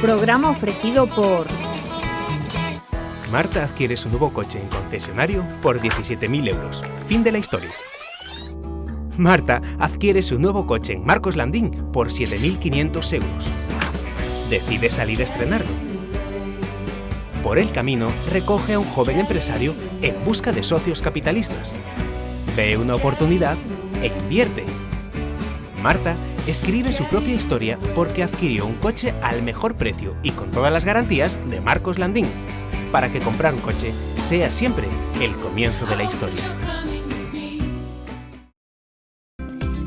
Programa ofrecido por... Marta adquiere su nuevo coche en concesionario por 17.000 euros. Fin de la historia. Marta adquiere su nuevo coche en Marcos Landín por 7.500 euros. Decide salir a estrenarlo. Por el camino, recoge a un joven empresario en busca de socios capitalistas. Ve una oportunidad e invierte. Marta escribe su propia historia porque adquirió un coche al mejor precio y con todas las garantías de Marcos Landín, para que comprar un coche sea siempre el comienzo de la historia.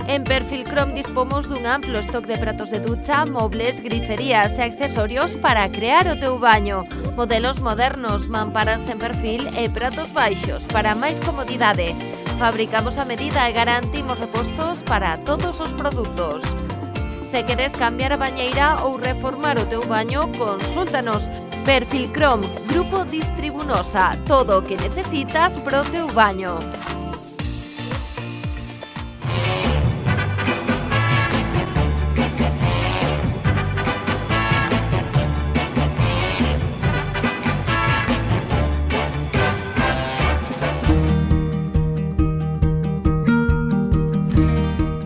En Perfilcrom dispomos dun amplo stock de pratos de ducha, mobles, griferías e accesorios para crear o teu baño. Modelos modernos, mamparas en perfil e pratos baixos para máis comodidade. Fabricamos a medida e garantimos repostos para todos os produtos. Se queres cambiar a bañeira ou reformar o teu baño, consúltanos. Perfilcrom, Grupo Distribunosa, todo o que necesitas pro teu baño.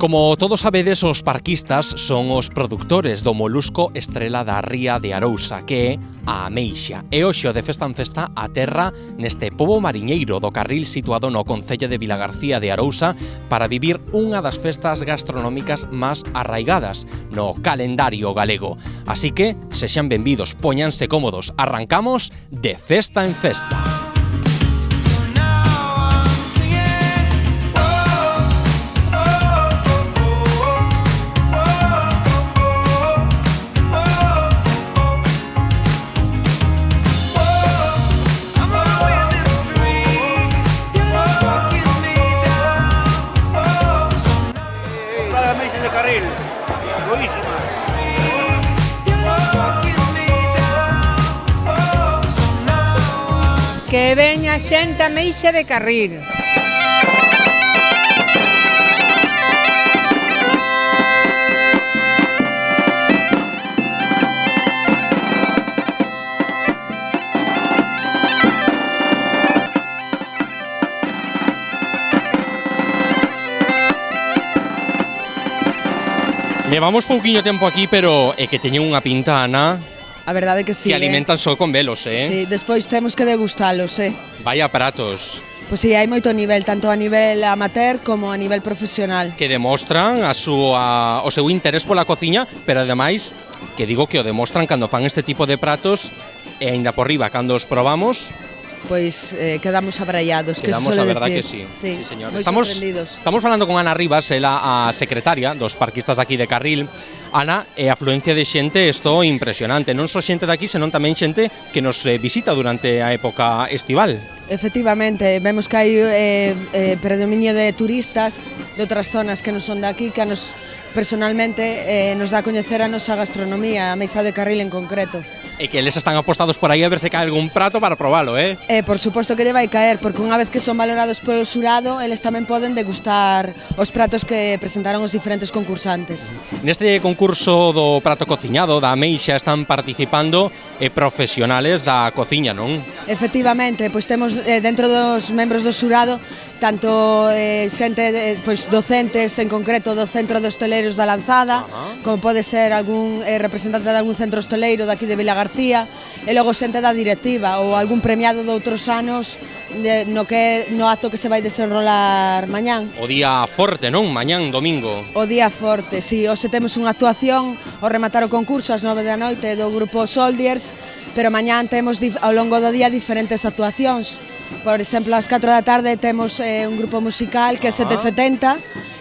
Como todos sabedes, os parquistas son os produtores do molusco estrela da ría de Arousa, que é a ameixa. E hoxe o de Festa en Festa aterra neste pobo mariñeiro do Carril situado no concello de Vilagarcía de Arousa para vivir unha das festas gastronómicas máis arraigadas no calendario galego. Así que, sexan benvidos, póñanse cómodos, arrancamos de Festa en Festa. Que veña xente a Meixa de Carril. Levamos pouquiño tempo aquí, pero é que teñen unha pinta, Ana, A verdade que sí, que alimentan só con velos, Sí, despois temos que degustalos, Vaya pratos. Pois sí, hai moito nivel, tanto a nivel amateur como a nivel profesional. Que demostran o seu interés pola cociña, pero ademais, que digo que o demostran cando fan este tipo de pratos, e aínda por riba, cando os probamos, Pois quedamos abraiados, que quedamos se a verdad decir. que sí, señor. Moi Estamos falando con Ana Rivas, ela a secretaria dos parquistas aquí de Carril. Ana, a afluencia de xente isto impresionante, non só xente daqui, senón tamén xente que nos visita durante a época estival. Efectivamente, vemos que hai predominio de turistas de outras zonas que non son daqui, que nos personalmente nos dá a coñecer a nosa gastronomía, a Mesa de Carril en concreto. E que eles están apostados por aí a ver se cae algún prato para probalo, Por suposto que lle vai caer, porque unha vez que son valorados polo xurado, eles tamén poden degustar os pratos que presentaron os diferentes concursantes. Neste concurso do prato cociñado da ameixa están participando profesionales da cociña, non? Efectivamente, pois temos dentro dos membros do xurado tanto xente pois docentes, en concreto do Centro de Hosteleiros da Lanzada, como pode ser algún representante de algún centro hosteleiro daqui de Vilagarcía, e logo xente da directiva ou algún premiado de outros anos no acto que se vai desenrolar mañán. O día forte, non? Mañán, domingo. O día forte, si, hoxe temos unha actuación ao rematar o concurso ás 9 da noite do grupo Soldiers, pero mañán temos ao longo do día diferentes actuacións. Por exemplo, ás 4 da tarde temos un grupo musical que é 770,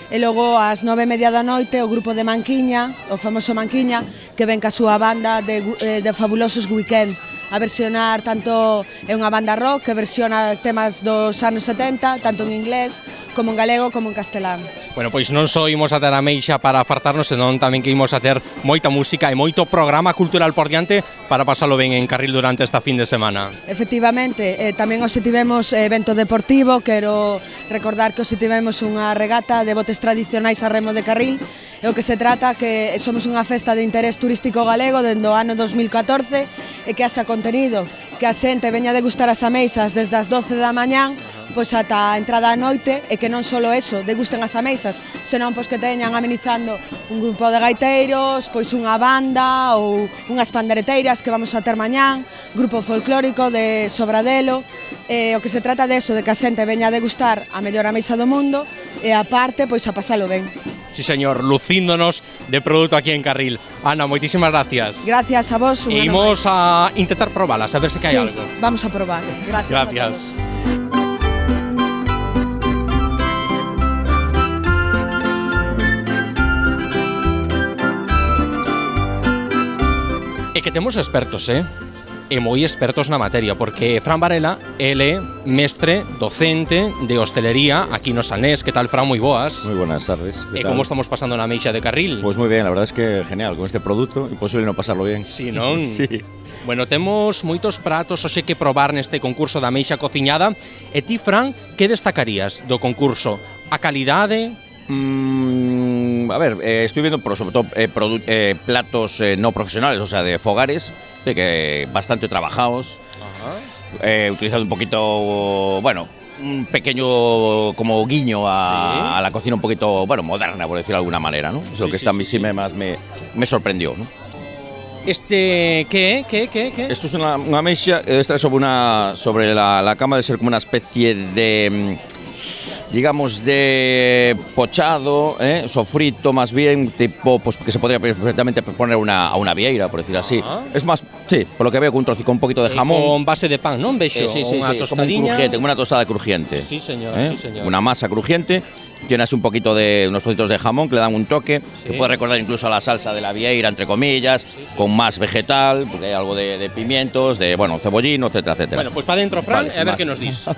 e logo ás 9:30 da noite o grupo de Manquiña, o famoso Manquiña, que ven ca súa banda de Fabulosos Weekend. a versionar tanto é unha banda rock que versiona temas dos anos 70, tanto en inglés como en galego como en castelán. Bueno, pois non só imos a ter a Meixa para fartarnos, senón tamén que imos a ter moita música e moito programa cultural por diante para pasalo ben en Carril durante esta fin de semana. Efectivamente, tamén hoxe tivemos evento deportivo, quero recordar que hoxe tivemos unha regata de botes tradicionais a remo de Carril, e o que se trata que somos unha festa de interés turístico galego dende o ano 2014 e que haxa contenido, que a xente veña a degustar as ameixas desde as 12 da mañán pois ata a entrada a noite, e que non só eso, degusten as ameixas, senón pois que teñan amenizando un grupo de gaiteiros, pois unha banda ou unhas pandereteiras que vamos a ter mañán, grupo folclórico de Sobradelo, o que se trata de eso, de que a xente veña a degustar a mellor ameixa do mundo e aparte pois a pasalo ben. Sí, señor, lucíndonos de produto aquí en Carril. Ana, moitísimas gracias. Gracias a vos. Imos a intentar probalas, a ver se que hai algo. Vamos a probar. Gracias. Gracias. E que temos expertos, e moi expertos na materia, porque Fran Varela, ele é mestre, docente de hostelería aquí no Salnés. Que tal, Fran? Moi boas. Muy buenas tardes. E como estamos pasando na Meixa de Carril? Pues muy bien, la verdad es que genial, con este producto, imposible no pasarlo bien. Sí, non? Sí. Bueno, temos moitos pratos hoxe que probar neste concurso da Meixa cociñada. E ti, Fran, que destacarías do concurso? A calidade? A ver, estoy viendo sobre todo platos no profesionales, o sea, de fogares, que bastante trabajados, utilizando un poquito, bueno, un pequeño como guiño a la cocina un poquito, bueno, moderna, por decirlo de alguna manera, ¿no? Eso que esta a mí sí me sorprendió, ¿no? ¿Qué? Esto es una mesa, esta sobre la cama, de ser como una especie de, digamos, de pochado, sofrito más bien, tipo, pues que se podría perfectamente poner a una vieira, por decir así. Es más, sí, por lo que veo, con un trocico, un poquito de jamón. Con base de pan, ¿no? Sí, una tostadilla. Como una tostada crujiente. Sí, señor, sí, señor. Una masa crujiente. Tiene así un poquito de unos trocitos de jamón que le dan un toque, que puede recordar incluso a la salsa de la vieira, entre comillas, con más vegetal, porque hay algo de pimientos, de, bueno, cebollino, etcétera, etcétera. Bueno, pues para adentro, Fran, vale, a ver qué nos dis.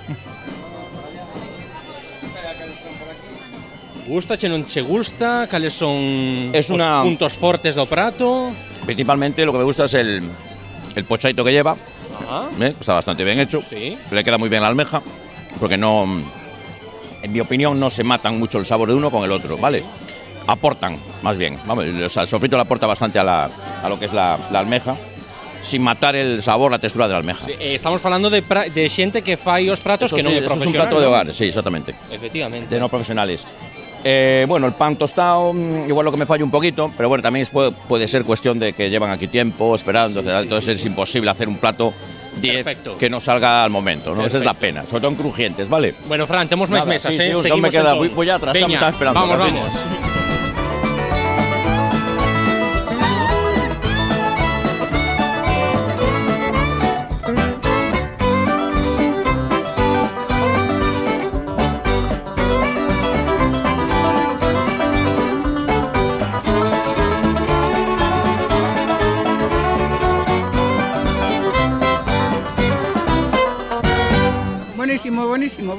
Gusta, che non che gusta? Cales son os puntos fortes do prato? Principalmente lo que me gusta es el pochadito que lleva, está bastante bien hecho, le queda muy bien la almeja, porque no, en mi opinión, no se matan mucho el sabor de uno con el otro, ¿vale? Aportan, más bien, vamos, o sea, el sofrito le aporta bastante a lo que es la almeja, sin matar el sabor, la textura de la almeja. Sí, estamos falando de xente que fai os pratos eso que non é profesional. Es un plato de hogar, sí, exactamente. Efectivamente. De no profesionales. Bueno, el pan tostado, igual lo que me falla un poquito, pero bueno, también puede ser cuestión de que llevan aquí tiempo esperando, entonces es imposible hacer un plato 10 que no salga al momento, ¿no? Esa es la pena, sobre todo en crujientes, ¿vale? Bueno, Fran, tenemos máis mesas, seguimos me queda, voy atrás, me estaba esperando. Vamos.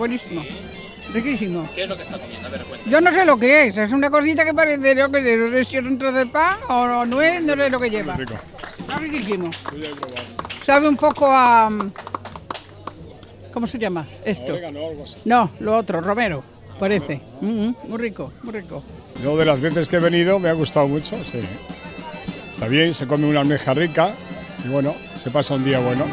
Buenísimo. Riquísimo. ¿Qué es lo que está comiendo? A ver, cuéntame. Yo no sé lo que es una cosita que parece, no sé si es un trozo de pan o nuez, no sé lo que lleva. Está riquísimo. Sabe un poco a... ¿Cómo se llama esto? Orégano o algo así. No, lo otro, romero, parece. Muy rico. Yo de las veces que he venido me ha gustado mucho, sí. Está bien, se come una almeja rica y bueno, se pasa un día bueno.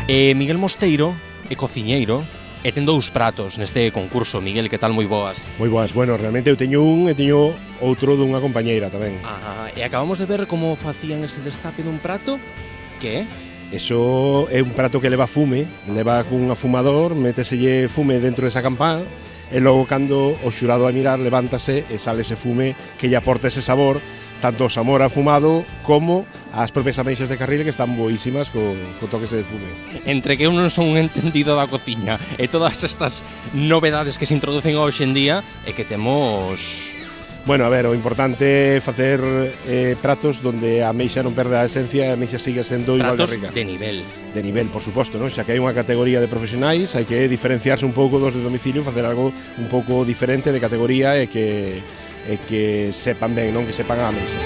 Miguel Mosteiro é cociñeiro e ten dous pratos neste concurso. Miguel, que tal? Moi boas. Moi boas, bueno, realmente eu teño un e teño outro dunha compañeira tamén. E acabamos de ver como facían ese destape dun prato. Que é? Eso é un prato que leva fume, leva cun afumador, méteselle fume dentro desa campá e logo cando o xurado a mirar levántase e sale ese fume que lle aporta ese sabor, tanto o sabor afumado como as propias ameixas de Carril que están boísimas co toques de fume. Entre que eu non son un entendido da cociña e todas estas novedades que se introducen hoxe en día é que temos... Bueno, a ver, o importante é facer pratos donde a ameixa non perde a esencia e a ameixa sigue sendo igual de rica. Pratos de nivel. De nivel, por suposto, non? Xa que hai unha categoría de profesionais, hai que diferenciarse un pouco dos de domicilio, facer algo un pouco diferente de categoría e que sepan ben, non? Que sepan a ameixa.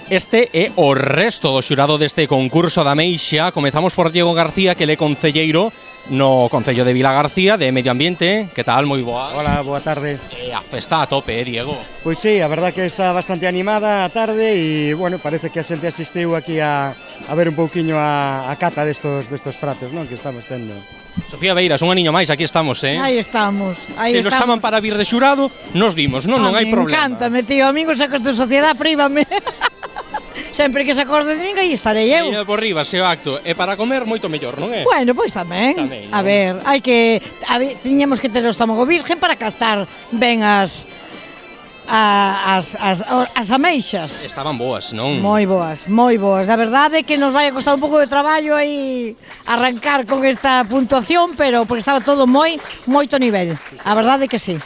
Este é o resto do xurado deste concurso da ameixa. Comezamos por Diego García, que é concelleiro no Concello de Vilagarcía de Medio Ambiente. Que tal? Moi boas. Hola, boa tarde. A festa a tope, Diego? Pois sí, a verdad que está bastante animada a tarde e, bueno, parece que a xente asistiu aquí a ver un pouquiño a cata destos pratos, non, que estamos tendo. Sofía Beiras, un aniño máis, aquí estamos, Aí estamos, Se nos chaman para vir de xurado, nos vimos, non hai problema. Encántame, tío, amigos, sacos de sociedade, príbame. Sempre que se acorde de min, aí estarei eu. E por riba, se o acto é para comer, moito mellor, non é? Bueno, pois tamén. A ver, tiñamos que ter o estómago virgen para captar ben as ameixas. Estaban boas, non? Moi boas, moi boas. Da verdade que nos vai a costar un pouco de traballo aí arrancar con esta puntuación, pero porque estaba todo moito nivel. A verdade que sí.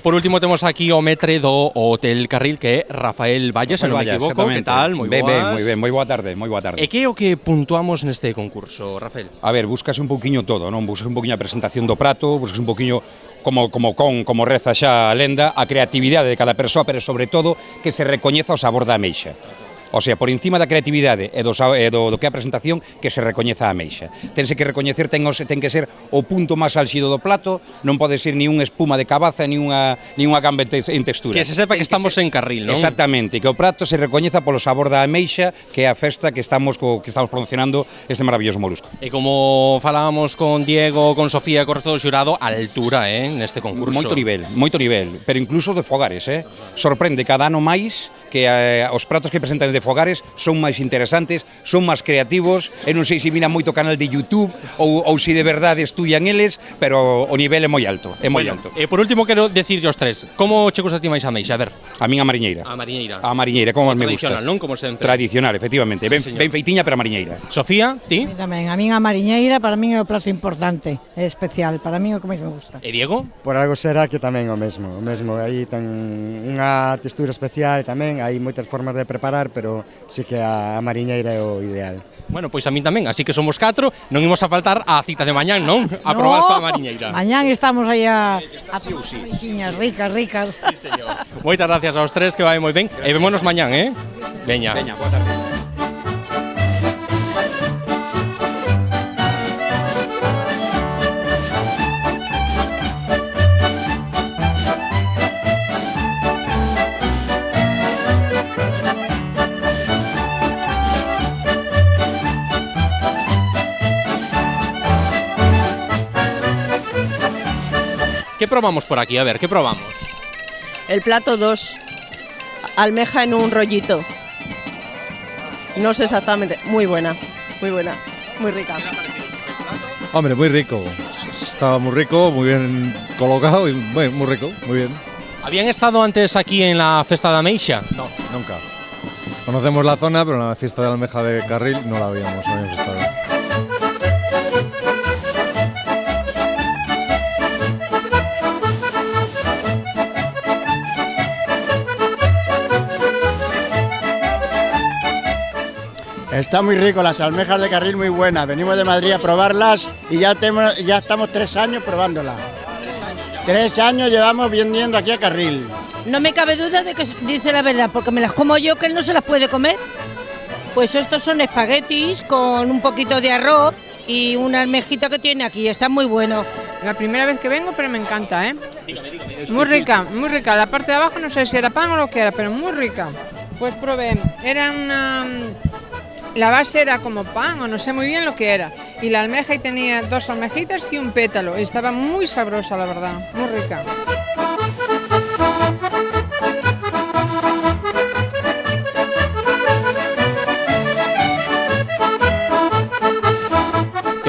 Por último temos aquí o metre do Hotel Carril, que é Rafael Valle, se non me equivoco. Que tal? Moi boas. Moi ben, moi boa tarde. E que é o que puntuamos neste concurso, Rafael? A ver, buscas un pouquiño todo, non? Buscas un pouquiño a presentación do prato, buscas un pouquiño como reza xa a lenda, a creatividade de cada persoa, pero sobre todo que se recoñeza o sabor da ameixa. O sea, por encima da creatividade e do que é a presentación, que se recoñeza a ameixa. Tense que recoñecer, ten que ser o punto máis álxido do plato, non pode ser ni unha espuma de cabaza, ni unha gamba en textura. Que se sepa que estamos en Carril, non? Exactamente, que o prato se recoñeza polo sabor da ameixa, que é a festa que estamos promocionando este maravilloso molusco. E como falábamos con Diego, con Sofía e co resto do xurado, a altura, neste concurso. Moito nivel, pero incluso de Fogares, sorprende cada ano máis que os pratos que presentan de Fogares son máis interesantes, son máis creativos, e non sei se miran moito canal de YouTube ou se de verdade estudian eles, pero o nivel é moi alto, alto. E por último quero decirlle aos tres, como che gusta a ti máis a ameixa? A ver. A min a mariñeira. A mariñeira. A mariñeira, como me gusta. Tradicional, non? Como sempre. Tradicional, efectivamente, Sí, ben feitiña, pero a mariñeira. Sofía, ti? Tamén, a min a mariñeira para min é o prato importante, é especial, para min é o que máis me gusta. E Diego? Por algo será que tamén o mesmo, aí ten unha textura especial tamén, hai moitas formas de preparar, pero sí que a mariñeira é o ideal. Bueno, pois a min tamén, así que somos 4, non imos a faltar a cita de mañán, non? A probar esta mariñeira. Mañán estamos aí a ameixiñas ricas. Sí, señor. Moitas gracias aos tres, que vai moi ben, e vémonos mañán, Veña. Veña, boa tarde. ¿Qué probamos por aquí? A ver, ¿qué probamos? El plato 2, almeja en un rollito. No sé exactamente, muy buena, muy rica. Hombre, muy rico, estaba muy rico, muy bien colocado y muy rico, muy bien. ¿Habían estado antes aquí en la Festa de Ameixa? No, nunca. Conocemos la zona, pero en la fiesta de la almeja de Carril no la habíamos estado. Está muy rico, las almejas de Carril muy buenas. Venimos de Madrid a probarlas y ya estamos 3 años probándolas. 3 años llevamos vendiendo aquí a Carril. No me cabe duda de que dice la verdad, porque me las como yo, que él no se las puede comer. Pues estos son espaguetis con un poquito de arroz y una almejita que tiene aquí, está muy bueno. La primera vez que vengo, pero me encanta, Muy rica, muy rica. La parte de abajo no sé si era pan o lo que era, pero muy rica. Pues probé, era la base era como pan o no sé muy bien lo que era. Y la almeja y tenía 2 almejitas y un pétalo. Y estaba muy sabrosa, la verdad, muy rica.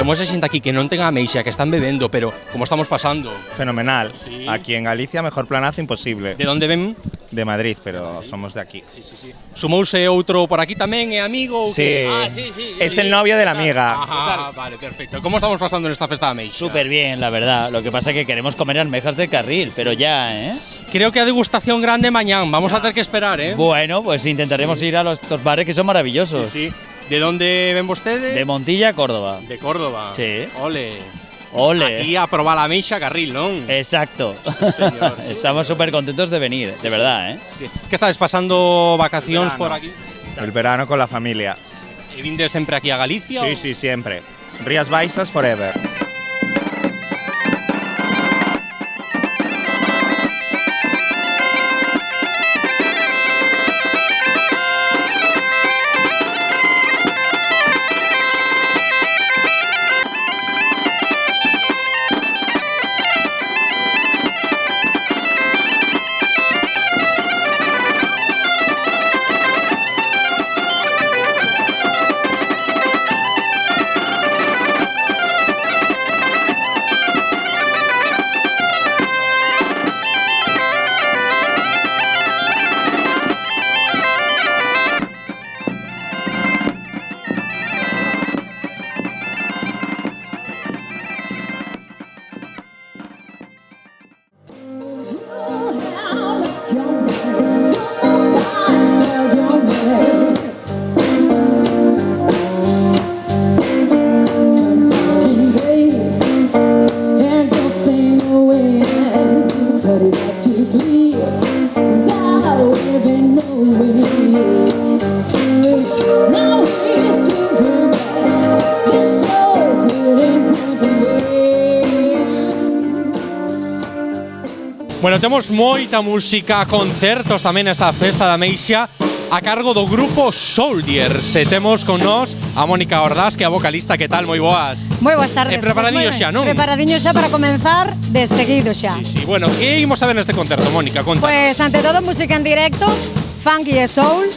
como esa xente aquí que non ten ameixa, que están bebendo, pero como estamos pasando? Fenomenal. Sí. Aquí en Galicia, mejor planazo imposible. De onde ven? De Madrid, pero somos de aquí. Sumouse outro por aquí tamén, é amigo? Ou Sí. que? Ah, sí, sí. Es el novio de la amiga. Ajá, vale, perfecto. ¿Cómo estamos pasando en esta fiesta de ameixa? Súper bien, la verdad. Lo que pasa es que queremos comer almejas de carril, pero ya, ¿eh? Creo que a degustación grande mañana. Vamos a tener que esperar, ¿eh? Bueno, pues intentaremos ir a los bares que son maravillosos. Sí, sí. ¿De dónde ven ustedes? De Montilla, Córdoba. De Córdoba. Sí. Ole. Ole. Aquí a probar la ameixa carril, ¿no? Exacto. Sí, señor, sí, Estamos súper contentos de venir, de verdad, ¿eh? Sí. ¿Qué estáis pasando vacaciones por aquí? El verano con la familia. ¿Y vinde siempre aquí a Galicia? Sí, o? sí, siempre. Rías Baixas forever. Bueno, temos moita música, concertos tamén nesta festa da ameixa a cargo do grupo Soldiers. E temos con nós a Mónica Ordaz, que é a vocalista. Que tal? Moi boas. Moi boas tardes. Preparadiños xa, non? Preparadiños xa para comenzar de seguido xa. Sí, bueno, que imos a ver neste concerto, Mónica? Contanos. Pues ante todo música en directo, funky e soul.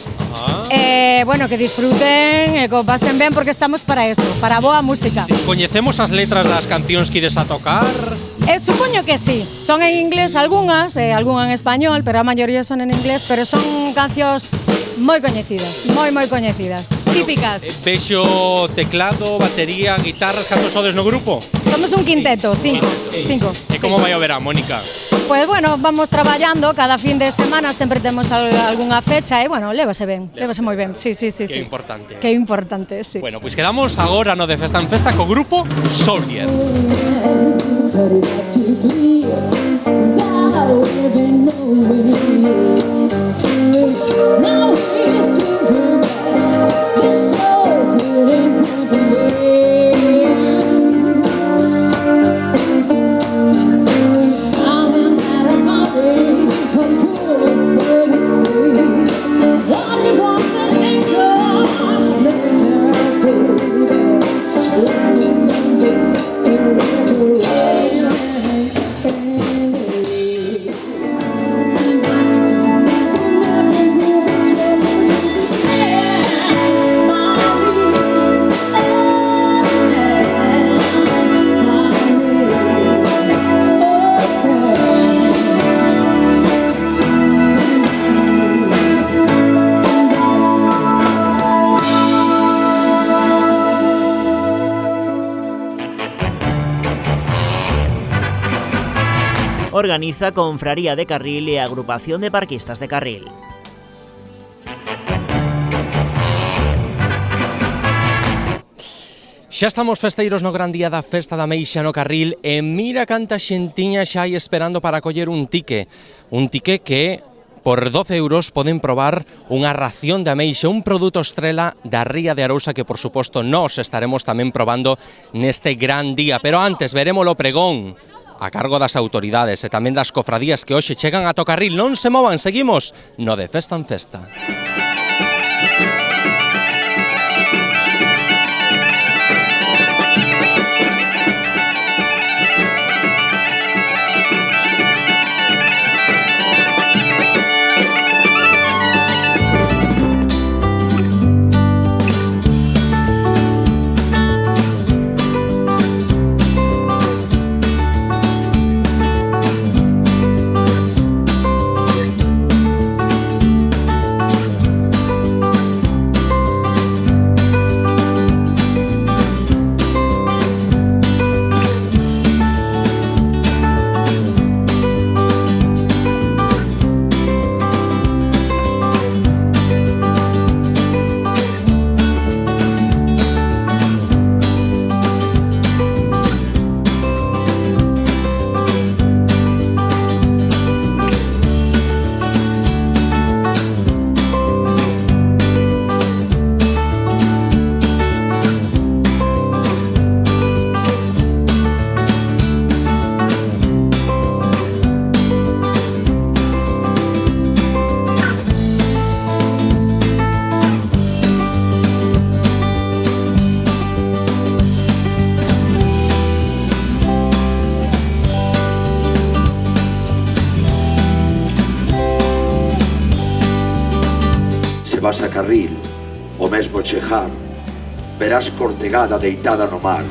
Bueno, que disfruten e que o pasen ben porque estamos para eso, para boa música. Coñecemos as letras das cancións que ides a tocar? Supoño que sí. Son en inglés algunhas, algunha en español, pero a maioría son en inglés, pero son cancións moi coñecidas, moi coñecidas, típicas. Vexo teclado, batería, guitarras. Cantos sodes no grupo? Somos un quinteto, cinco. E como vai o verán, Mónica? Pues bueno, vamos traballando cada fin de semana, sempre temos algunha fecha e bueno, lévase ben, lévase moi ben. Sí. Que importante. Que importante, sí. Bueno, pois quedamos agora no de Festa en Festa co grupo Soldiers. Organiza Confraría de Carril e Agrupación de Parquistas de Carril. Xa estamos festeiros no gran día da Festa da Ameixa no Carril e mira canta xentiña xa hai esperando para coller un tique que por 12 euros poden probar unha ración de ameixa, un produto estrela da Ría de Arousa que por suposto nós estaremos tamén probando neste gran día, pero antes veremos o pregón a cargo das autoridades e tamén das cofradías que hoxe chegan a Tocarril. Non se movan, seguimos no de Festa en Festa. vas a Carril, o mesmo chegar, verás Cortegada deitada no mar.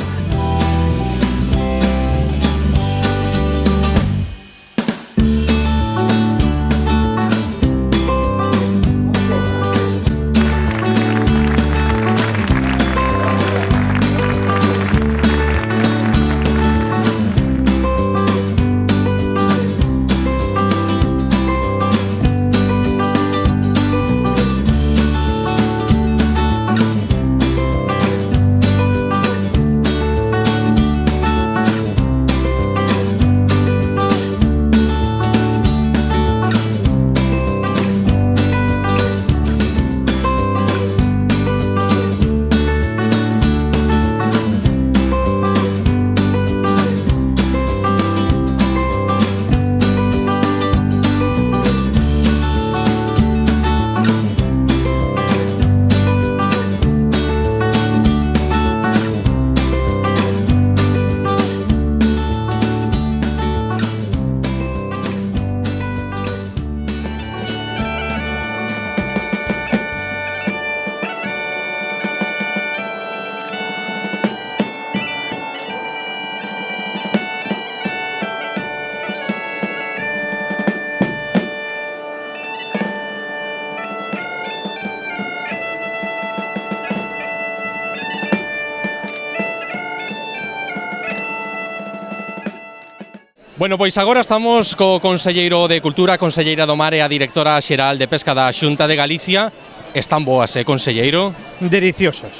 Bueno, pois agora estamos co Conselleiro de Cultura, Conselleira do Mar e a Directora Xeral de Pesca da Xunta de Galicia. Están boas, Conselleiro? Deliciosas.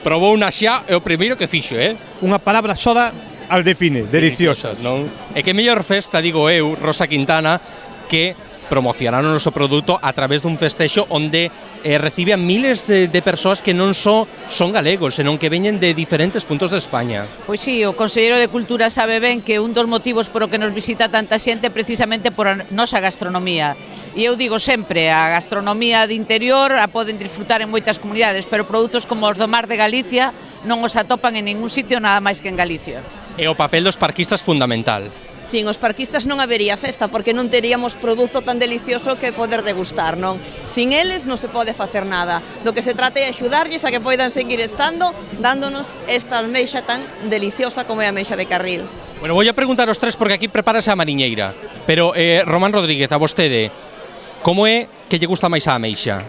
Probou unha xa e o primeiro que fixo, Unha palabra soda al define, deliciosas. Non? E que mellor festa, digo eu, Rosa Quintana, que promocionar o noso produto a través dun festexo onde recibe a miles de persoas que non só son galegos, senón que veñen de diferentes puntos de España. Pois sí, o Conselleiro de Cultura sabe ben que un dos motivos por o que nos visita tanta xente é precisamente por a nosa gastronomía. E eu digo sempre, a gastronomía de interior a poden disfrutar en moitas comunidades, pero produtos como os do Mar de Galicia non os atopan en ningún sitio nada máis que en Galicia. E o papel dos parquistas fundamental. Sin os parquistas non habería festa porque non teríamos produto tan delicioso que poder degustar, non? Sin eles non se pode facer nada. Do que se trata é axudarlles a que poidan seguir estando dándonos esta ameixa tan deliciosa como é a ameixa de Carril. Bueno, vou a preguntar aos tres porque aquí prepárase a mariñeira. Pero, Román Rodríguez, a vostede, como é que lle gusta máis a ameixa?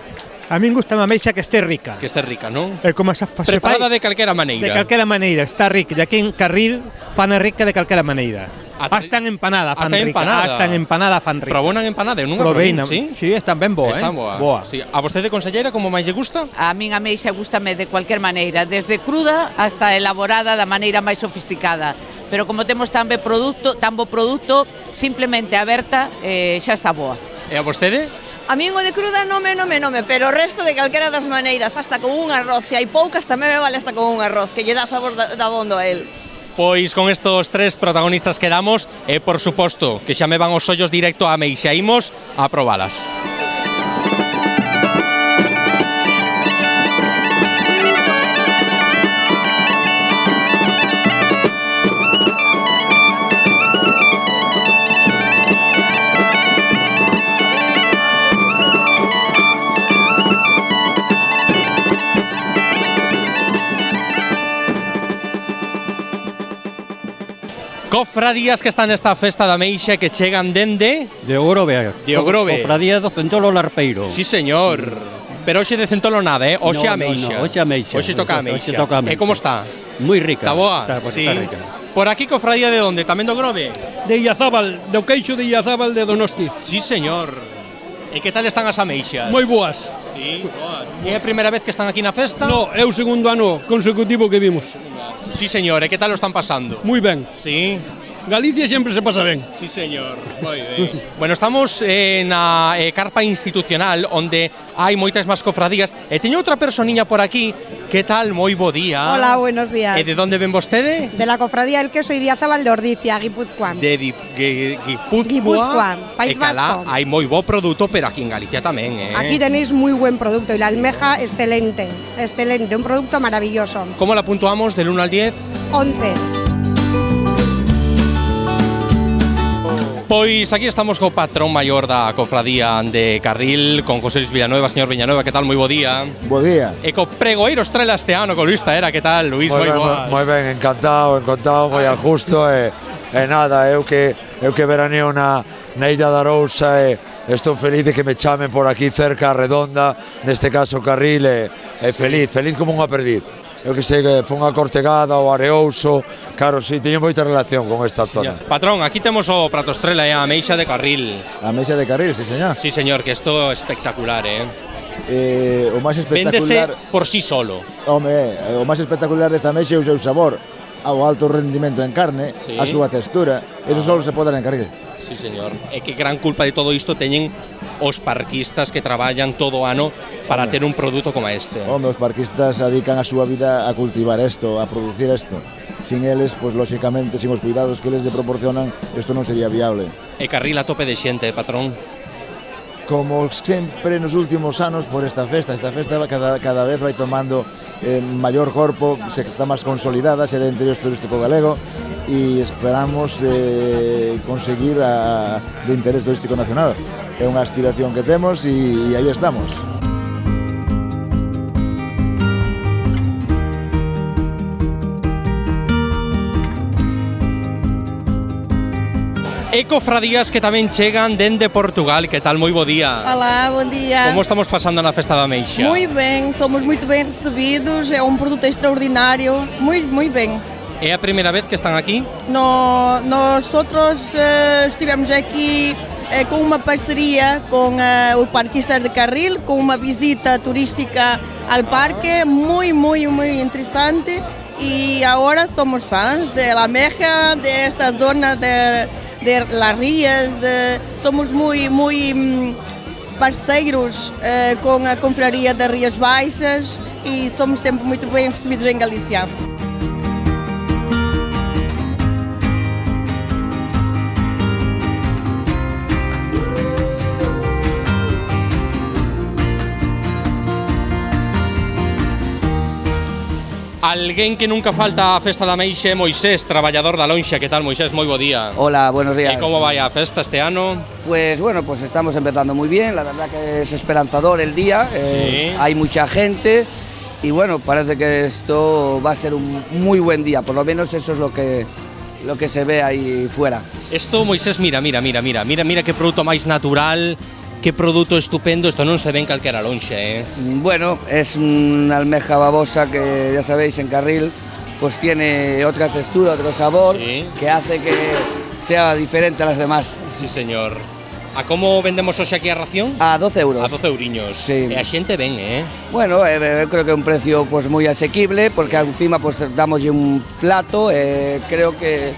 A min gusta unha ameixa que este rica. Que este rica, non? É como se preparada de calquera maneira. De calquera maneira, está rica. E aquí en Carril fana rica de calquera maneira. Hasta en empanada fan rica. Hasta en empanada fan rica. Probou unha empanada? Eu nunca probei, sí? Sí, están ben boa, Están boa. Sí. A vostede, conselleira, como máis lle gusta? A min a ameixa gústame de cualquier maneira, desde cruda hasta elaborada da maneira máis sofisticada. Pero como temos tan bo produto, simplemente aberta, xa está boa. E a vostede? A min o de cruda non me, pero o resto de calquera das maneiras, hasta con un arroz, se hai poucas tamén me vale hasta con un arroz, que lle dá sabor dabondo a el. Pois con estos tres protagonistas quedamos e, por suposto, que xa me van os ollos directo a ameixa. Imos a probalas. Cofradías que están nesta festa da ameixa que chegan dende... De Ogrove. De Ogrove. Cofradía do Centolo Larpeiro. Sí, señor. Pero hoxe de Centolo nada, Hoxe a ameixa. No, hoxe a ameixa. Hoxe toca a ameixa. E como está? Moi rica. Está boa? Está rica. Por aquí, cofradía de onde? Tamén do Grove? De Illazábal, do queixo de Illazábal de Donosti. Sí, señor. E que tal están as ameixas? Moi boas. Sí, boas. E é a primeira vez que están aquí na festa? No, é o segundo ano consecutivo que vimos. Sí, señor. E que tal o están pasando? Moi ben. Sí. Galicia sempre se pasa ben. Sí, señor. Moi ben. Bueno, estamos na carpa institucional onde hai moitas máis cofradías e teño outra personiña por aquí. Que tal? Moi bo día. Hola, buenos días. E de onde ven vostede? De la cofradía del queso Idiazábal de Ordizia, Guipúzcoa. De Guipúzcoa, País Vasco. Hai moi bo produto, pero aquí en Galicia tamén, Aquí tenéis muy buen producto y la almeja excelente, un producto maravilloso. ¿Cómo la puntuamos del 1 al 10? 11. Pois aquí estamos co patrón maior da cofradía de Carril, con José Luis Villanueva. Señor Villanueva, que tal? Moi bo día. Bo día. E co pregoeiro estrela este ano, con Luis Taera, que tal, Luis? Moi boas. Moi ben, encantado, moi a justo e nada, eu que veraneo na Illa de Arousa e estou feliz de que me chamen por aquí cerca, Redonda, neste caso Carril, e feliz como unha perdiz. Eu que sei que foi unha Cortegada, o Areouso, claro, sí, teño moita relación con esta zona. Patrón, aquí temos o prato estrela, a ameixa de Carril. A ameixa de Carril, sí, señor. Sí, señor, que isto é espectacular, O máis espectacular... Véndese por sí solo. Home, o máis espectacular desta ameixa é o seu sabor, ao alto rendimento en carne, sí, a súa textura, eso só se pode dar en Carril. Sí, señor. É que gran culpa de todo isto teñen os parquistas que traballan todo o ano para ter un produto como este. Home, os parquistas dedican a súa vida a cultivar isto, a producir isto. Sin eles, pois lóxicamente, sin os cuidados que eles lle proporcionan, isto non sería viable. E Carril a tope de xente, patrón? Como sempre nos últimos anos por esta festa cada vez vai tomando maior corpo, se está máis consolidada, se dentro do turístico galego, e esperamos conseguir de interés turístico nacional. É unha aspiración que temos e aí estamos. E cofradías que tamén chegan dende Portugal, que tal? Moi bo día. Olá, bom dia. Como estamos pasando na festa da ameixa? Muito bem, somos muito bem recebidos, é um produto extraordinário, muito bem. É a primeira vez que están aquí? Nós estivemos aqui com uma parceria com o Parquistas de Carril, com uma visita turística ao parque, muito interessante, e agora somos fãs de La Meja, desta zona de Las Rías, somos muito parceiros com a Confraria das Rías Baixas e somos sempre muito bem recebidos em Galícia. Alguén que nunca falta a festa da ameixa é Moisés, traballador da lonxa. Que tal, Moisés? Moi bo día. Hola, buenos días. E como vai a festa este ano? Pues bueno, pues estamos empezando muy bien, la verdad que es esperanzador el día, sí. Hay mucha gente y bueno, parece que esto va a ser un muy buen día, por lo menos eso es lo que se ve ahí fuera. Esto, Moisés, mira que produto máis natural, que produto estupendo, esto non se ve en calquera lonxa, Bueno, es una almeja babosa que ya sabéis en Carril, pues tiene otra textura, otro sabor, sí, que hace que sea diferente a las demás. Sí, señor. A como vendemos hoxe aquí a ración? A 12 euros. A 12 euriños. Sí. E a xente ven, Bueno, creo que é un precio pues moi asequible, porque encima pues damoslle un plato, creo que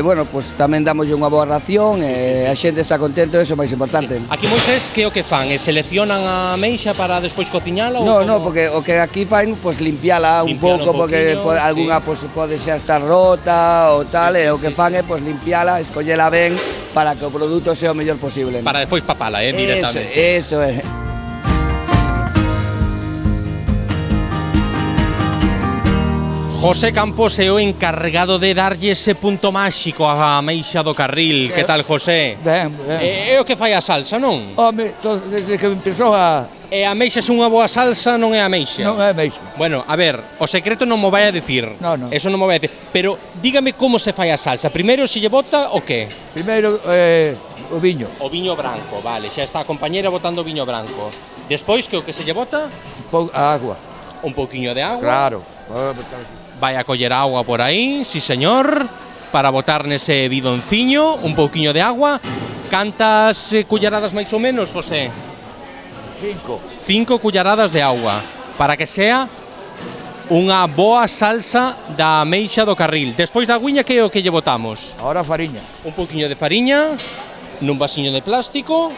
bueno, pues tamén damoslle unha boa ración, sí. A xente está contento, eso é máis importante. Sí. Aquí, Moisés, que o que fan? Seleccionan a ameixa para despois cociñala? No, porque o que aquí fan, pues limpiala un pouco, porque algunha pues, pode xa estar rota ou tal, e o que fan é pues limpiala, escollela ben, para que o produto sea o mellor posible. Para despois papala, directamente. Eso é. José Campos é o encargado de darlle ese punto máxico á ameixa do Carril. Que tal, José? Ben. É o que fai a salsa, non? Home, desde que empezou a... E a ameixa é unha boa salsa, non é ameixa? Non é ameixa. Bueno, a ver, o secreto non mo vai a dicir. Non. Eso non mo vai a dicir. Pero dígame como se fai a salsa. Primeiro se lle bota o que? Primeiro o viño. O viño branco, vale. Xa está a compañera botando o viño branco. Despois, que o que se lle bota? A agua. Un pouquiño de agua. Claro. Vai a coller agua por aí, sí señor, para botar nese bidonciño, un pouquiño de agua. Cantas cullaradas máis ou menos, José? 5. 5 cullaradas de agua, para que sea unha boa salsa da ameixa do Carril. Despois da agüiña, que é o que lle botamos? Ahora fariña. Un pouquiño de fariña, nun vasiño de plástico.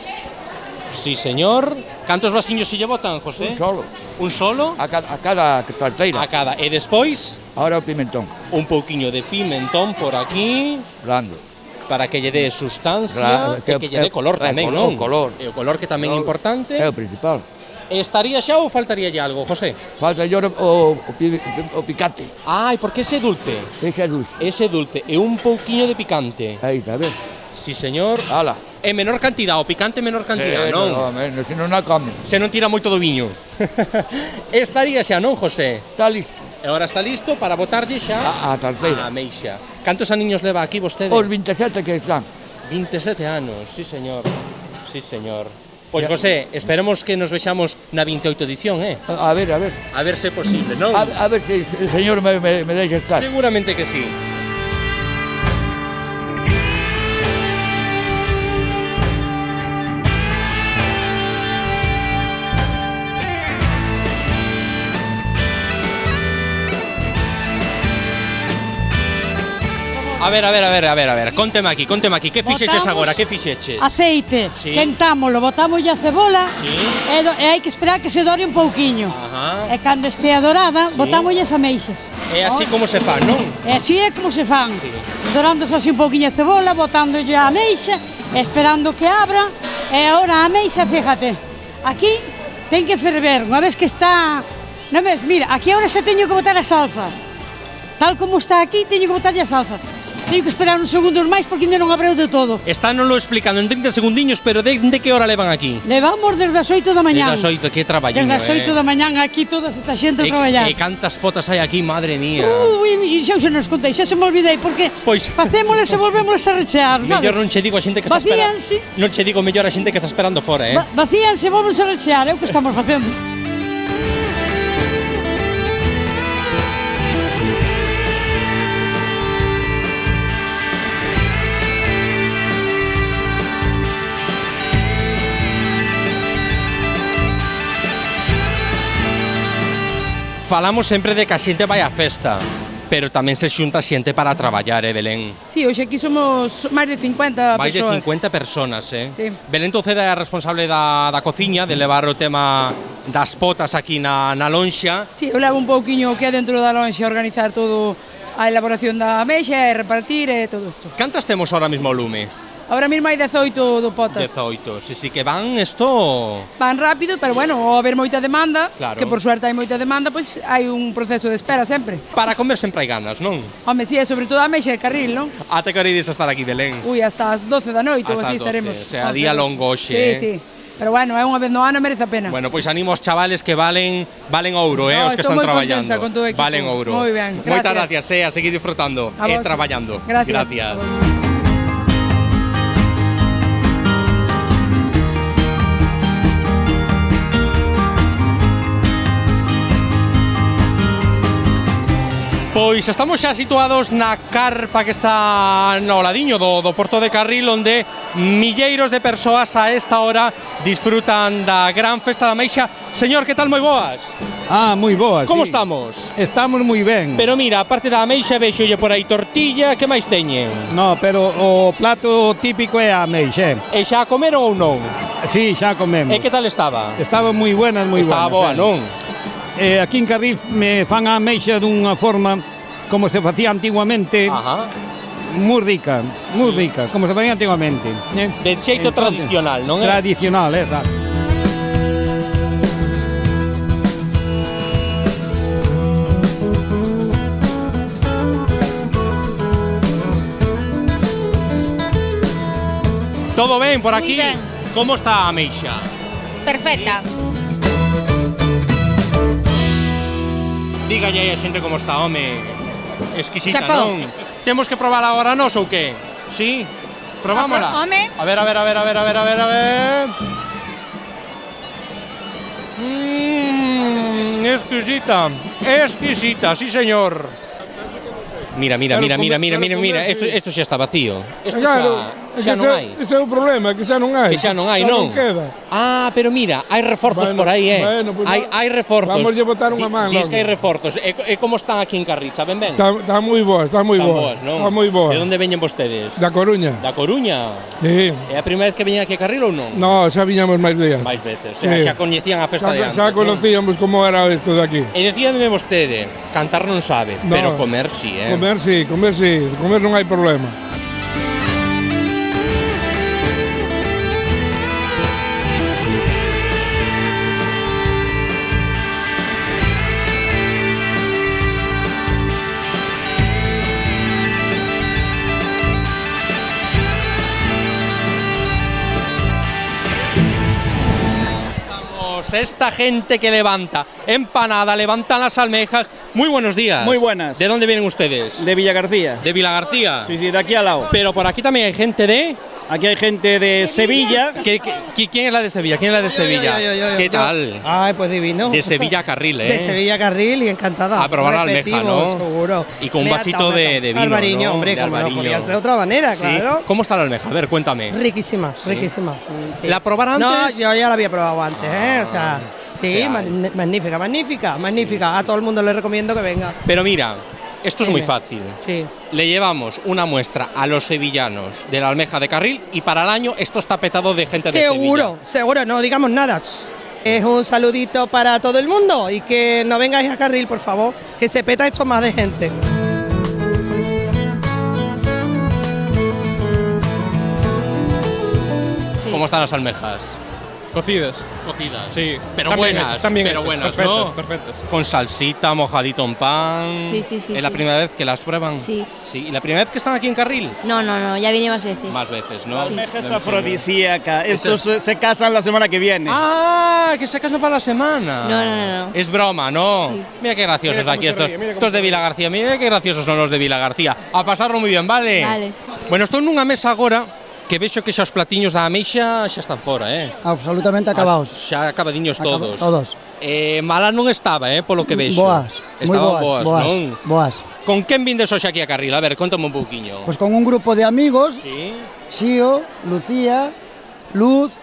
Sí, señor. Cantos vasiños se lle botan, José? Un solo. Un solo? A cada tarteira. A cada. E despois? Ahora o pimentón. Un pouquiño de pimentón por aquí. Blando. Para que lle dé sustancia, e que lle dé color tamén, non? Color. E o color que tamén é importante. É o principal. Estaría xa ou faltaríalle algo, José? Falta o picante. Ai, porque ese dulce? Ese é dulce. Ese dulce, e un pouquiño de picante. Aí, está ben. Sí, señor. Ala. En menor cantidad, o picante en menor cantidad, non? No, se non a come. Se non tira moito do viño. Estaría xa, non, José? Está listo. E agora está listo para botarlle xa a tarteira. A ameixa. Cantos aniños leva aquí vostede? Os 27 que están. 27 anos, sí, señor. Sí, señor. Pois, José, esperemos que nos vexamos na 28 edición, A ver. A ver se é posible, non? A ver se el señor me deixa estar. Seguramente que sí. A ver, conteme aquí, que fixeches agora, que fixeches? Aceite, Sí. quentámoslo, botámoslle a cebola Sí. e hai que esperar que se dore un pouquiño. Ajá. E cando estea dorada, botámoslle as ameixas. É así como se fa, non? E así é como se fan. Sí. Dorándose así un pouquiño a cebola, botándolle a ameixa, esperando que abra. E agora a ameixa, fíjate, aquí ten que ferver, unha vez que está... Non ves, mira, aquí agora xa teño que botar a salsa. Tal como está aquí, teño que botarlle a salsa. Teño que esperar uns segundos máis porque ainda non abreu de todo. Estánoslo explicando en 30 segundiños, pero de que hora levan aquí? Levamos desde as 8 da mañán. Desde as 8, que traballiño, Desde as 8 da mañán aquí toda esta xente a E traballar. cantas potas hai aquí, madre mía. Ui, xa nos contei, xa se me olvidei, porque Pois facémolas e volvémolas a rechear, sabes? mellor non che digo a xente que está esperando. Vacíanse. Non che digo mellor a xente que está esperando fora, Vacíanse e volvemos a rechear, é o que estamos facendo. Falamos sempre de que a xente vai á festa, pero tamén se xunta xente para traballar, Belén? Sí, hoxe aquí somos máis de 50 Máis de persoas. 50 personas, Sí. Belén Toceda é a responsable da cociña, de levar o tema das potas aquí na lonxa. Sí, eu levo un pouquiño o que é dentro da lonxa, organizar todo a elaboración da ameixa e repartir e todo isto. Cantas temos ahora mismo ao lume? Ahora mismo hai 18 do potas. 18, sí, que van esto... Van rápido, pero bueno, ao haber moita demanda, Claro. que por suerte hai moita demanda, pois hai un proceso de espera sempre. Para comer sempre hai ganas, non? Home, si, é sobre todo a ameixa de carril, non? Ate que ides a estar aquí, Belén. Ui, hasta as 12 da noite ou Hasta así as 12, estaremos. o sea, día longo hoxe, Sí, sí. Pero bueno, é unha vez no ano, merece a pena. Bueno, pois animo aos chavales que valen ouro, No, os que estou están moi traballando. contenta con todo o equipo. Valen ouro. Moi ben, Moitas gracias. gracias, a seguir disfrutando A e vos. traballando. Gracias. Gracias. A vos. Pois estamos xa situados na carpa que está no ladiño do Porto de Carril, onde milleiros de persoas a esta hora disfrutan da gran festa da ameixa. Señor, que tal, moi boas? Moi boas. Como sí. estamos? Estamos moi ben. Pero mira, aparte da ameixa, vexolle por aí tortilla, que máis teñen? No, pero o plato típico é a ameixa. E xa comeron ou non? Sí, xa comemos. E que tal estaba? Estaba moi buenas, moi buenas. Estaba boa, non? Aquí en Carril me fan a ameixa dunha forma como se facía antiguamente. Ajá. Moi rica, como se facía antiguamente. De xeito tradicional, non é? Tradicional, exato. Todo ben por aquí? Moi ben. Como está a ameixa? Perfecta. Dígalle aí a xente como está, home. Exquisita, Chapó. non? Temos que probar agora nos ou que? Sí? Probámola? Home. A ver. Exquisita, sí señor. Mira, esto xa está vacío. Esto xa non hai. Ese é o problema, que xa non hai. Que xa non hai, non? Pero mira, hai reforzos por aí, Bueno, pues hai reforzos. Vamos a botar unha man. Diz que hai reforzos. E como están aquí en Carril, saben ben? Está moi boa, está moi Están boa. boas, non? Está moi boa. De onde veñen vostedes? Da Coruña. Da Coruña? Sí. É a primeira vez que veñen aquí a Carril ou non? No, xa viñamos máis días. Máis veces, o sea, Sí. xa coñecían a festa de antes. Xa conocíamos como era isto de aquí. E decídeme vostede, cantar non sabe, No. pero comer sí, Comer sí, comer non hai problema. a esta gente que levanta empanada, levantan las almejas. Muy buenos días. Muy buenas. ¿De dónde vienen ustedes? De Villagarcía. ¿De Villagarcía? Sí, de aquí al lado. Pero por aquí también hay gente de... Aquí hay gente de Sevilla. ¿Quién es la de Sevilla? ¿Quién es la de Sevilla? Yo. ¿Qué tal? Ay, pues divino. De Sevilla Carril, ¿eh? De Sevilla Carril y encantada. A probar la almeja, ¿no? Seguro. Y con un vasito de vino, Albariño, ¿no? hombre, De como no albariño. podía ser de otra manera, Sí. claro. ¿Cómo está la almeja? A ver, cuéntame. Riquísima, Sí. riquísima. Sí. ¿La probaron No, antes? yo ya la había probado antes, O sea, sí, o sea, magnífica, magnífica, magnífica. A todo el mundo le recomiendo que venga. Pero mira, esto es muy Dime. fácil. Sí. Le llevamos una muestra a los sevillanos de la almeja de Carril y para el año esto está petado de gente de Sevilla. Seguro, seguro, no digamos nada. Es un saludito para todo el mundo y que no vengáis a Carril, por favor, que se peta esto más de gente. ¿Cómo están las almejas? Cocidas. Cocidas. Sí. Pero También buenas, hechas, también pero hechas. buenas, Perfectas, ¿no? perfectas. Con salsita, mojadito en pan. Sí, sí, sí, ¿Es la sí. primera vez que las prueban? Sí. Sí. ¿Y la primera vez que están aquí en Carril? No, ya vine más veces. Más veces, ¿no? La almeja es afrodisíaca. Estos se casan la semana que viene. ¡Ah! Que se casan para la semana. No. Es broma, ¿no? Sí. Mira qué graciosos Mira cómo aquí se estos. ríe, mira cómo Estos de se ríe. Vilagarcía. Mira qué graciosos son los de Vilagarcía. A pasarlo muy bien, vale? Vale. Bueno, estou nunha mesa agora que vexo que xa os platiños da ameixa xa están fora, Absolutamente acabados. Xa acabadiños todos. Todos. Mala non estaba, polo que vexo. Boas, moi Estaban boas, non? boas. Con quen vindes hoxe aquí a Carril? A ver, contame un pouquiño. Pues con un grupo de amigos, Sí. Xío, Lucía, Luz,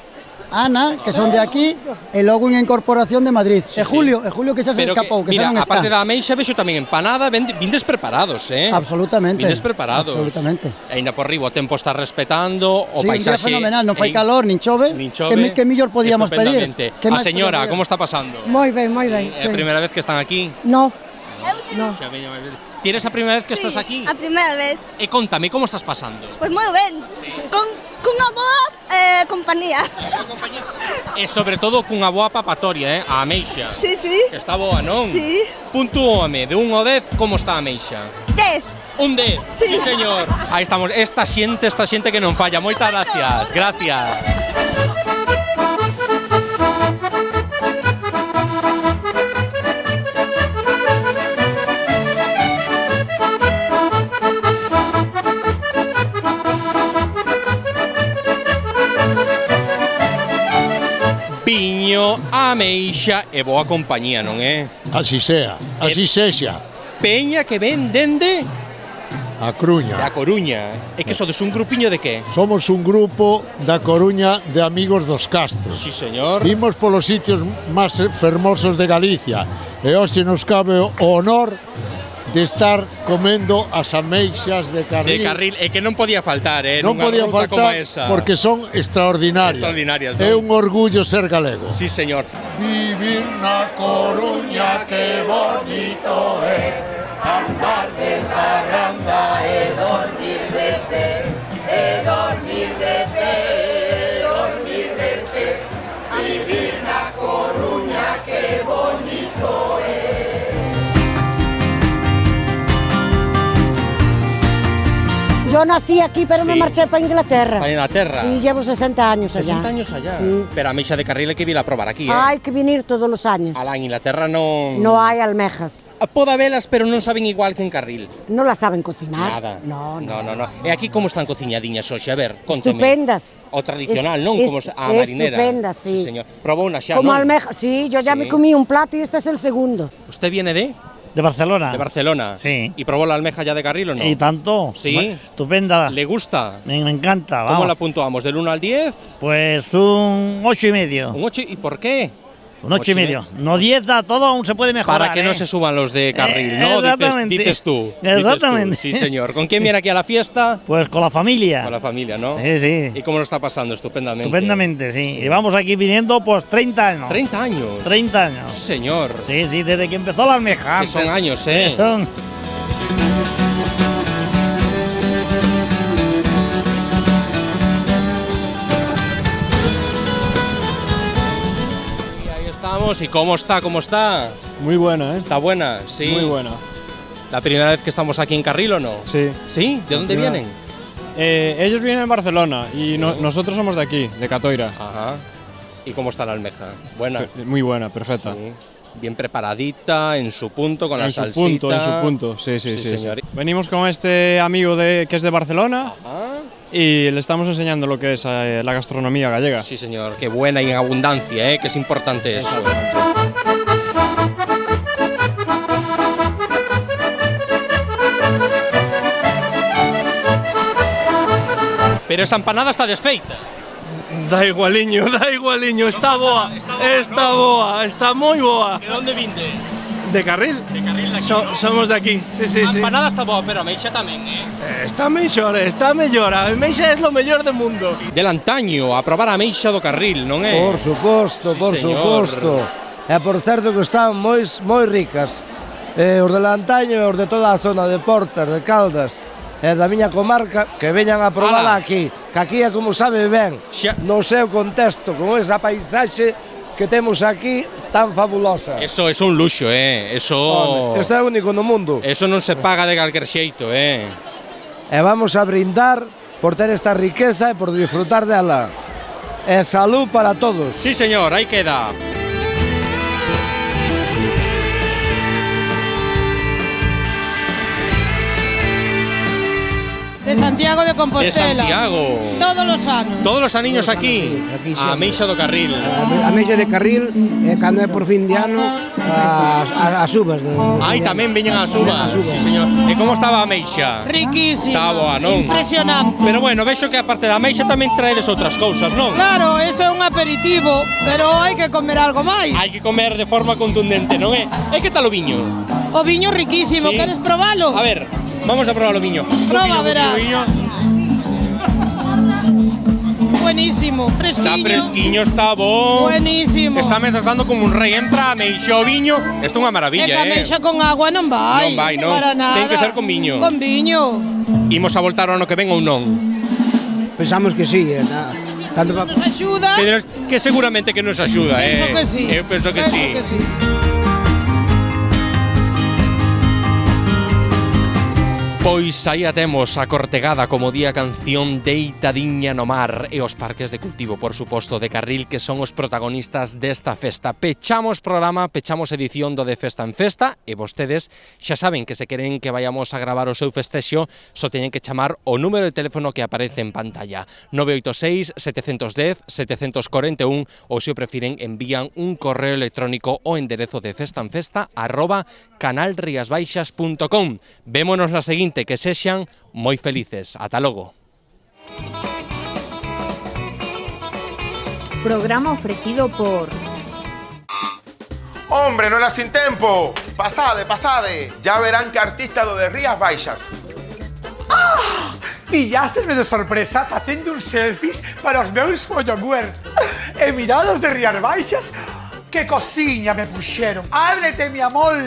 Ana, que son de aquí, e logo unha incorporación de Madrid. Sí, e Julio que xa se Pero escapou, que mira, xa non está. aparte da ameixa vexo tamén empanada, vindes preparados, Absolutamente. Vindes preparados. Absolutamente. E ainda por riba o tempo está respetando, o Sí, un día paisaxe fenomenal, non fai é calor, nin chove, que mellor podíamos pedir. estupendamente. Que A máis señora, podíamos como está pasando? Moi ben, É a primeira vez que están aquí? No. Xa veño máis veces. Tienes a primeira vez que estás aquí? A primeira vez. E contame, como estás pasando? Pois moi ben. Cunha boa compañía. E sobre todo cunha boa papatoria, a ameixa. Sí, sí. Que está boa, non? Sí. Puntúame, de 1 ao 10, como está a ameixa? 10. Un 10, sí, señor. Aí estamos, esta xente que non falla. Moitas gracias, gracias. Piño, ameixa e boa compañía, non é? Así sea, así sexa. Peña que ven dende A Coruña. da Coruña. E que sodes un grupiño de que? Somos un grupo da Coruña de amigos dos Castros. Sí, señor. Vimos polos sitios máis fermosos de Galicia e hoxe nos cabe o honor de estar comendo as ameixas de Carril. De Carril, e que non podía faltar, Non nunha podía ruta como faltar esa. porque son extraordinarias. Extraordinarias, É non? un orgullo ser galego. Sí, señor. Vivir na Coruña, que bonito é. Andar de parranda e dormir de pé, e dormir de pé, dormir de pé. Vivir na Coruña, que bonito é. Yo nací aquí, pero me Sí. marché para Inglaterra. Para Inglaterra. Sí, llevo 60 años allá. 60 años allá. Sí. Pero a ameixa de Carril hai que vir a probar aquí, Hay que venir todos los años. Alá en Inglaterra non... No hay almejas. Poda velas, pero non saben igual que en Carril. No las saben cocinar. Nada. No. No. E aquí como están cociñadiñas hoxe? A ver, conteme. Estupendas. O tradicional, non? Como a marinera. Estupendas, sí. Señor. Probou unha xa, Como non? almejas, sí, yo ya Sí. me comí un plato y este es el segundo. ¿Usted viene de? De Barcelona. De Barcelona. Sí. ¿Y probó la almeja ya de Carril o no? Y tanto. Sí. Estupenda. ¿Le gusta? Me encanta, vamos. ¿Cómo la puntuamos? ¿Del 1 al 10? Pues un 8,5. ¿Un 8? ¿Y por qué? Un 8,5. No 10 da todo, aún se puede mejorar. Para que no se suban los de Carril, ¿no? Exactamente. Dices tú. Exactamente. Dices tú. Sí, señor. ¿Con quién viene aquí a la fiesta? Pues con la familia. Con la familia, ¿no? Sí, sí. ¿Y cómo lo está pasando? Estupendamente. Estupendamente, sí. Llevamos aquí viniendo pues 30 años. 30 años. 30 años. Sí, señor. Sí, sí, desde que empezó la almeja. Que son años, ¿eh? Son. Y ahí estamos. ¿Y cómo está? ¿Cómo está? Muy buena, ¿eh? ¿Está buena? Sí. Muy buena. ¿La primera vez que estamos aquí en Carril o no? Sí. ¿Sí? ¿De dónde primera. vienen? Ellos vienen de Barcelona y nosotros somos de aquí, de Catoira. Ajá. ¿Y cómo está la almeja? ¿Buena? Muy buena, perfecta. Sí. Bien preparadita, en su punto, con la salsita. En su punto, sí, señor. Venimos con este amigo que es de Barcelona. Ajá. Y le estamos enseñando lo que es la gastronomía gallega. Sí, señor, qué buena y en abundancia, que es importante eso. Pero esa empanada está desfeita. Da igualiño, está boa, está moi boa. De onde vindes? De Carril. De Carril de aquí, Somos de aquí, sí. A empanada está boa, pero a meixa tamén, Está mellor, a meixa é lo mellor do mundo. Del antaño, a probar a meixa do Carril, non é? Por suposto. E por certo que están moi ricas. Os del antaño e os de toda a zona de Portas, de Caldas e da miña comarca, que veñan a probala aquí, que aquí é como sabe ben, no seu contexto, con esa paisaxe que temos aquí tan fabulosa. Eso é un luxo, eso... Isto é único no mundo. Eso non se paga de calquer xeito, E vamos a brindar por ter esta riqueza e por disfrutar dela. E salud para todos. Sí, señor, aí queda. De Santiago de Compostela. De Santiago. Todos los anos. Todos os aniños aquí. A meixa do Carril. A meixa de Carril, cando é por fin de ano, as uvas. Ai, tamén veñen as uvas. Sí, señor. E como estaba a meixa? Riquísima. Está boa, non? Impresionante. Pero bueno, vexo que aparte da meixa tamén traedes outras cousas, non? Claro, eso é un aperitivo, pero hai que comer algo máis. Hai que comer de forma contundente, non é? E que tal o viño? O viño riquísimo, queres probalo? A ver, vamos a probar o viño. Proba, verás. Buenísimo, fresquiño. Está fresquiño, está bon. Buenísimo. Está me tratando como un rei. Entra a meixa o viño. Isto é unha maravilla, É que a meixa con agua non vai. Non vai, non. Para nada. Ten que ser con viño. Con viño. Imos a voltar ao ano que ven ou non? Pensamos que sí, tanto Nos axuda. Que seguramente que nos axuda, Penso que sí. Eu penso que sí. Pois aí a temos a Cortegada como día canción deitadiña no mar e os parques de cultivo, por suposto, de Carril, que son os protagonistas desta festa. Pechamos programa, pechamos edición do de Festa en Festa e vostedes xa saben que se queren que vayamos a gravar o seu festexo, só teñen que chamar o número de teléfono que aparece en pantalla, 986 710 741, ou se o prefiren envían un correo electrónico ao enderezo de festanfesta@canalriasbaixas.com. Vémonos na seguinte, que sexan moi felices. Ata logo. Programa ofrecido por... Hombre, no era sin tempo. Pasade. Ya verán que artista do de Rías Baixas. Ah! Pillásteme de sorpresa facendo uns selfies para os meus followers. E mirados de Rías Baixas, que cociña me puxeron. Ábrete, mi amor.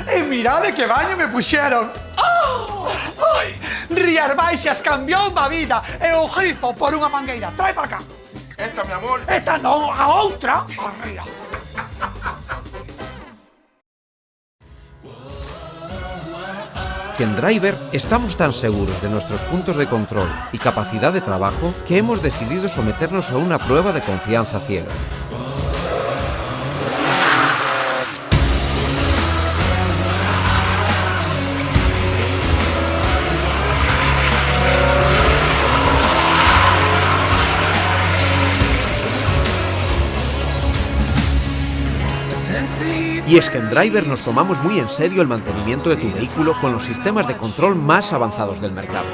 E mirade que baño me puxeron. Oh, ai, Rías Baixas cambiou a vida e o grifo por unha mangueira. Trae para cá. Esta, mi amor. Esta non, a outra. Arriba. Que en Driver estamos tan seguros de nuestros puntos de control y capacidad de trabajo que hemos decidido someternos a una prueba de confianza ciega. Y es que en Driver nos tomamos muy en serio el mantenimiento de tu vehículo con los sistemas de control más avanzados del mercado.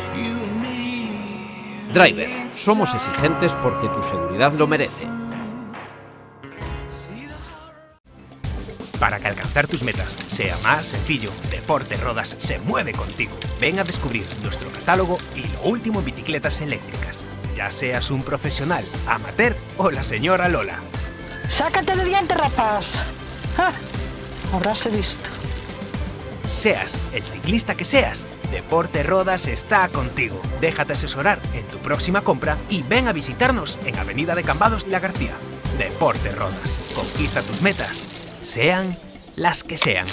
Driver, somos exigentes porque tu seguridad lo merece. Para que alcanzar tus metas sea más sencillo, Deporte Rodas se mueve contigo. Ven a descubrir nuestro catálogo y lo último en bicicletas eléctricas. Ya seas un profesional, amateur o la señora Lola. ¡Sácate de diente, rapaz! ¡Ja! Habráse visto. Seas el ciclista que seas, Deporte Rodas está contigo. Déjate asesorar en tu próxima compra y ven a visitarnos en Avenida de Cambados La García. Deporte Rodas. Conquista tus metas, sean las que sean.